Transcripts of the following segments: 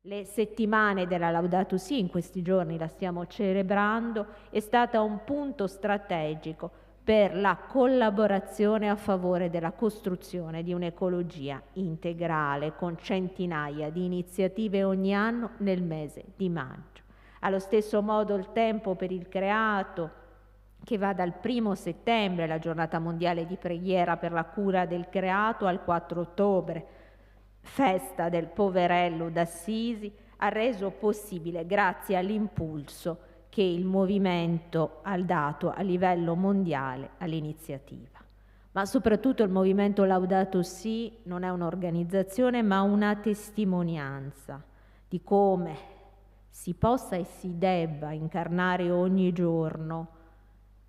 Le settimane della Laudato Si, in questi giorni la stiamo celebrando, è stata un punto strategico per la collaborazione a favore della costruzione di un'ecologia integrale con centinaia di iniziative ogni anno nel mese di maggio. Allo stesso modo il tempo per il creato, che va dal 1° settembre, la giornata mondiale di preghiera per la cura del creato, al 4 ottobre, festa del poverello d'Assisi, ha reso possibile grazie all'impulso che il movimento ha dato a livello mondiale all'iniziativa. Ma soprattutto il movimento Laudato Si non è un'organizzazione ma una testimonianza di come si possa e si debba incarnare ogni giorno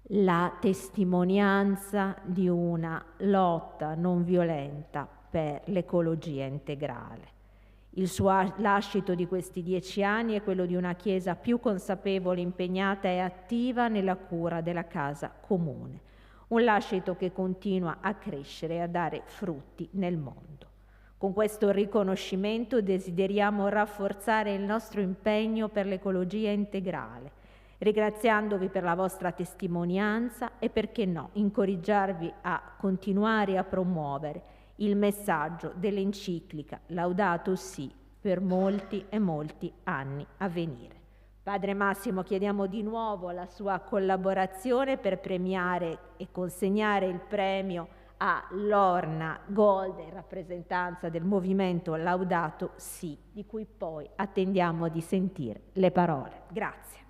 la testimonianza di una lotta non violenta per l'ecologia integrale. Il suo lascito di questi 10 anni è quello di una Chiesa più consapevole, impegnata e attiva nella cura della casa comune. Un lascito che continua a crescere e a dare frutti nel mondo. Con questo riconoscimento desideriamo rafforzare il nostro impegno per l'ecologia integrale, ringraziandovi per la vostra testimonianza e, perché no, incoraggiarvi a continuare a promuovere il messaggio dell'enciclica Laudato Si per molti e molti anni a venire. Padre Massimo, chiediamo di nuovo la sua collaborazione per premiare e consegnare il premio a Lorna Gold in rappresentanza del movimento Laudato Si, di cui poi attendiamo di sentire le parole. Grazie.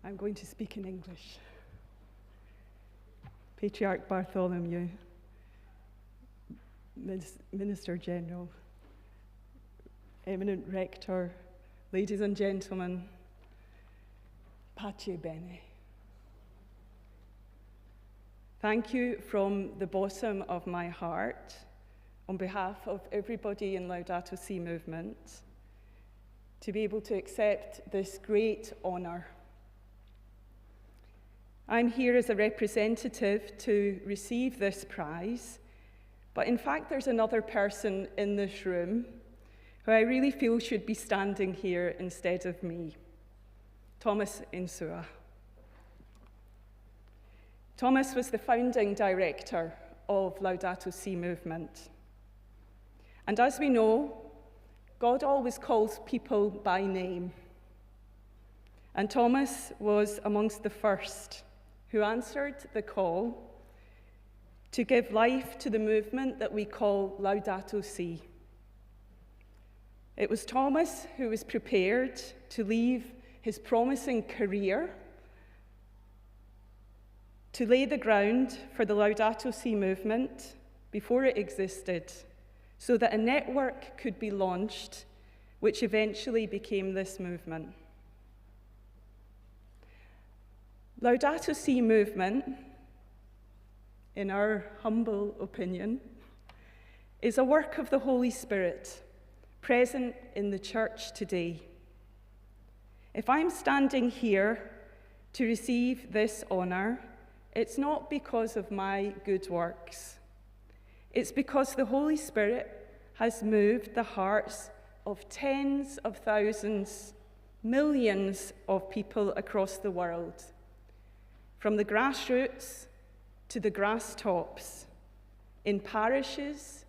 I'm going to speak in English. Patriarch Bartholomew, Minister General, Eminent Rector, ladies and gentlemen, Pace Bene. Thank you from the bottom of my heart, on behalf of everybody in Laudato Si movement, to be able to accept this great honor. I'm here as a representative to receive this prize, but in fact there's another person in this room who I really feel should be standing here instead of me, Thomas Insua. Thomas was the founding director of Laudato Si movement. And as we know, God always calls people by name. And Thomas was amongst the first who answered the call to give life to the movement that we call Laudato Si. It was Thomas who was prepared to leave his promising career to lay the ground for the Laudato Si movement before it existed, so that a network could be launched, which eventually became this movement. Laudato Si movement, in our humble opinion, is a work of the Holy Spirit present in the church today. If I'm standing here to receive this honor, it's not because of my good works. It's because the Holy Spirit has moved the hearts of tens of thousands, millions of people across the world, from the grassroots to the grass tops, in parishes,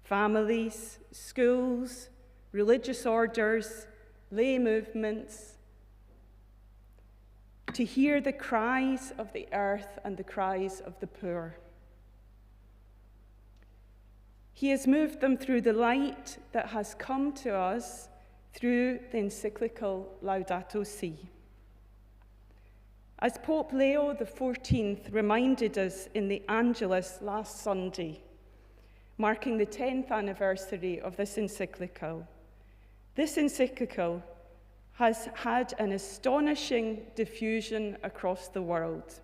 families, schools, religious orders, lay movements, to hear the cries of the earth and the cries of the poor. He has moved them through the light that has come to us through the encyclical Laudato Si. As Pope Leo XIV reminded us in the Angelus last Sunday, marking the 10th anniversary of this encyclical has had an astonishing diffusion across the world.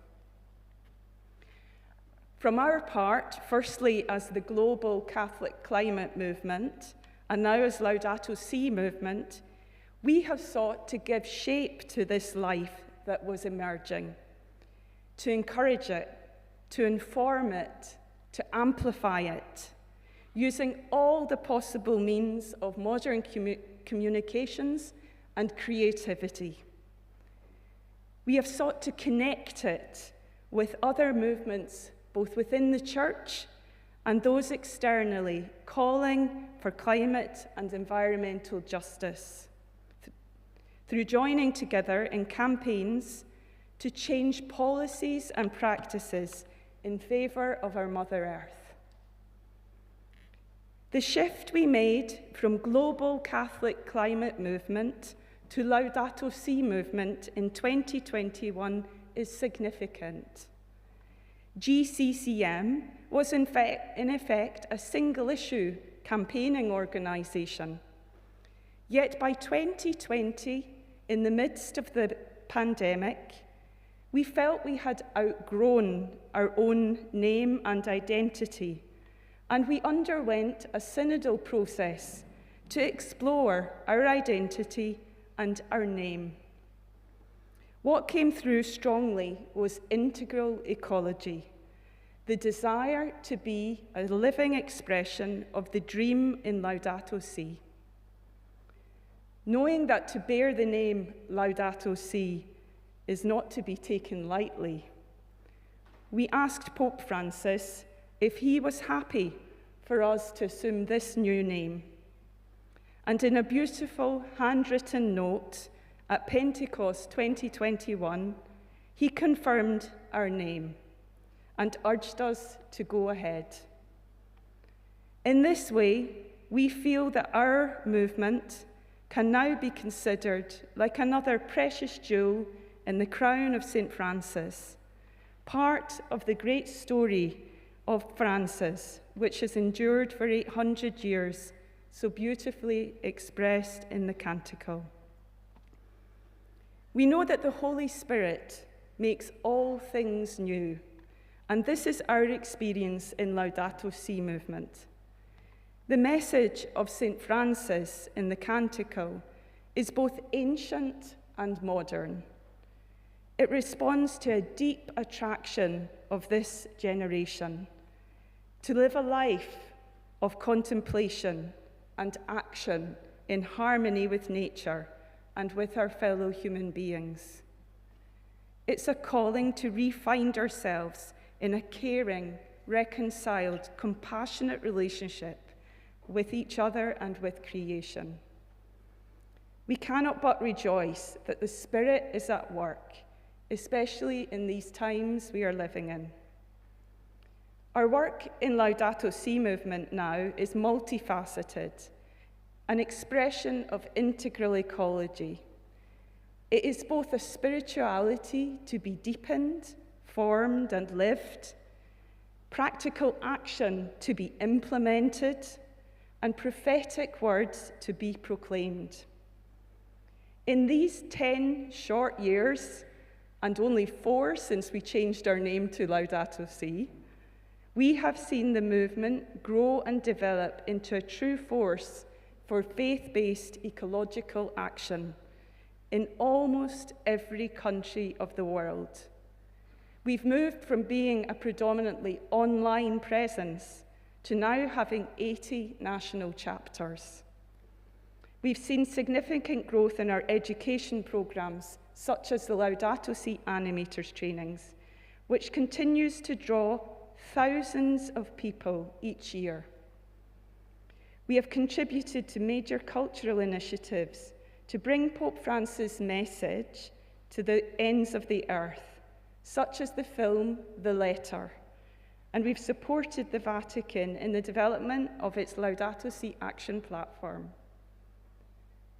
From our part, firstly as the global Catholic climate movement, and now as Laudato Si movement, we have sought to give shape to this life that was emerging, to encourage it, to inform it, to amplify it, using all the possible means of modern communications and creativity. We have sought to connect it with other movements, both within the church and those externally, calling for climate and environmental justice, through joining together in campaigns to change policies and practices in favour of our Mother Earth. The shift we made from global Catholic climate movement to Laudato Si movement in 2021 is significant. GCCM was in effect a single-issue campaigning organisation. Yet by 2020, in the midst of the pandemic, we felt we had outgrown our own name and identity, and we underwent a synodal process to explore our identity and our name. What came through strongly was integral ecology, the desire to be a living expression of the dream in Laudato Si. Knowing that to bear the name Laudato Si is not to be taken lightly, we asked Pope Francis if he was happy for us to assume this new name. And in a beautiful handwritten note at Pentecost 2021, he confirmed our name and urged us to go ahead. In this way, we feel that our movement can now be considered like another precious jewel in the crown of St. Francis, part of the great story of Francis, which has endured for 800 years, so beautifully expressed in the Canticle. We know that the Holy Spirit makes all things new, and this is our experience in Laudato Si movement. The message of St. Francis in the Canticle is both ancient and modern. It responds to a deep attraction of this generation, to live a life of contemplation and action in harmony with nature and with our fellow human beings. It's a calling to re-find ourselves in a caring, reconciled, compassionate relationship with each other and with creation. We cannot but rejoice that the Spirit is at work, especially in these times we are living in. Our work in Laudato Si movement now is multifaceted, an expression of integral ecology. It is both a spirituality to be deepened, formed, and lived, practical action to be implemented, and prophetic words to be proclaimed. In these 10 short years, and only 4 since we changed our name to Laudato Si, we have seen the movement grow and develop into a true force for faith-based ecological action in almost every country of the world. We've moved from being a predominantly online presence to now having 80 national chapters. We've seen significant growth in our education programs, such as the Laudato Si animators trainings, which continues to draw thousands of people each year. We have contributed to major cultural initiatives to bring Pope Francis' message to the ends of the earth, such as the film The Letter, and we've supported the Vatican in the development of its Laudato Si action platform.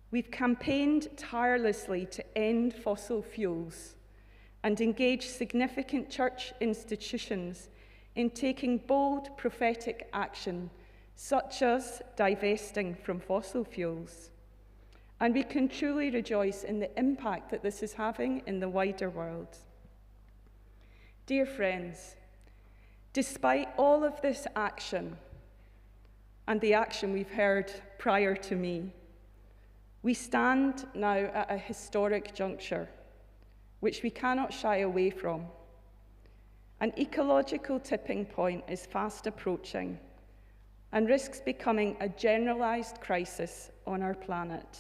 We've campaigned tirelessly to end fossil fuels and engaged significant church institutions in taking bold prophetic action, such as divesting from fossil fuels. and we can truly rejoice in the impact that this is having in the wider world. Dear friends, despite all of this action, and the action we've heard prior to me, we stand now at a historic juncture, which we cannot shy away from. An ecological tipping point is fast approaching and risks becoming a generalized crisis on our planet.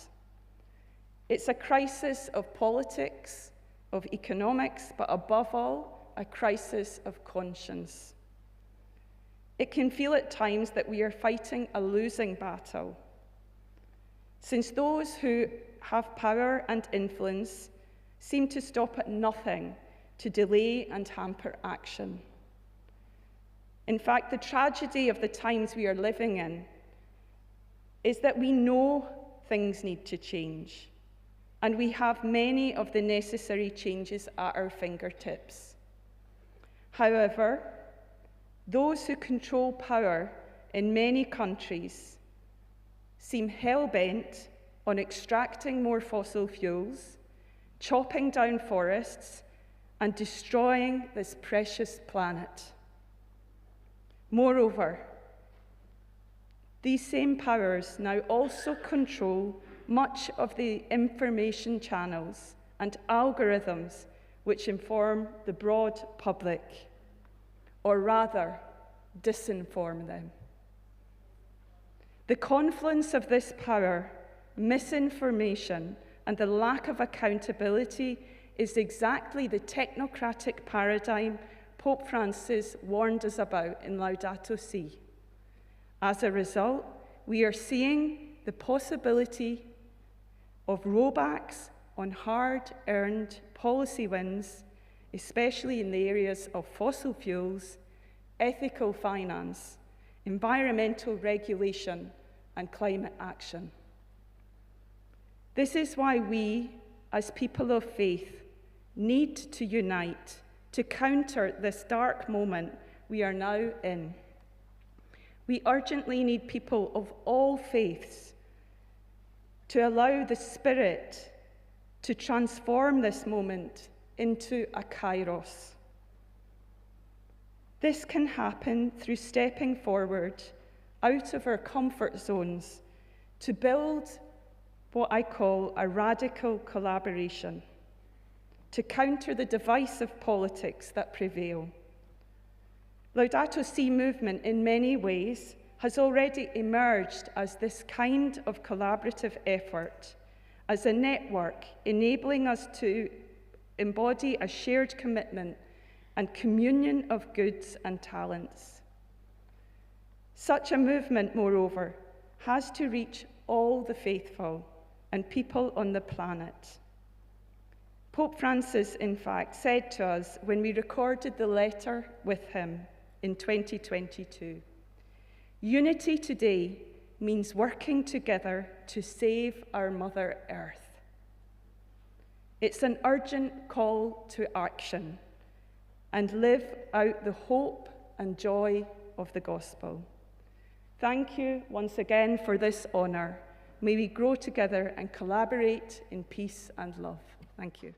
It's a crisis of politics, of economics, but above all, a crisis of conscience. It can feel at times that we are fighting a losing battle, since those who have power and influence seem to stop at nothing to delay and hamper action. In fact, the tragedy of the times we are living in is that we know things need to change, and we have many of the necessary changes at our fingertips. However, those who control power in many countries seem hell-bent on extracting more fossil fuels, chopping down forests, and destroying this precious planet. Moreover, these same powers now also control much of the information channels and algorithms which inform the broad public, or rather, disinform them. The confluence of this power, misinformation, and the lack of accountability is exactly the technocratic paradigm Pope Francis warned us about in Laudato Si. As a result, we are seeing the possibility of rollbacks on hard-earned policy wins, especially in the areas of fossil fuels, ethical finance, environmental regulation, and climate action. This is why we, as people of faith, need to unite to counter this dark moment we are now in. We urgently need people of all faiths to allow the Spirit to transform this moment into a kairos. This can happen through stepping forward out of our comfort zones to build what I call a radical collaboration, to counter the divisive politics that prevail. Laudato Si movement, in many ways, has already emerged as this kind of collaborative effort, as a network enabling us to embody a shared commitment and communion of goods and talents. Such a movement, moreover, has to reach all the faithful and people on the planet. Pope Francis, in fact, said to us when we recorded the letter with him in 2022, "Unity today means working together to save our Mother Earth." It's an urgent call to action and live out the hope and joy of the gospel. Thank you once again for this honor. May we grow together and collaborate in peace and love. Thank you.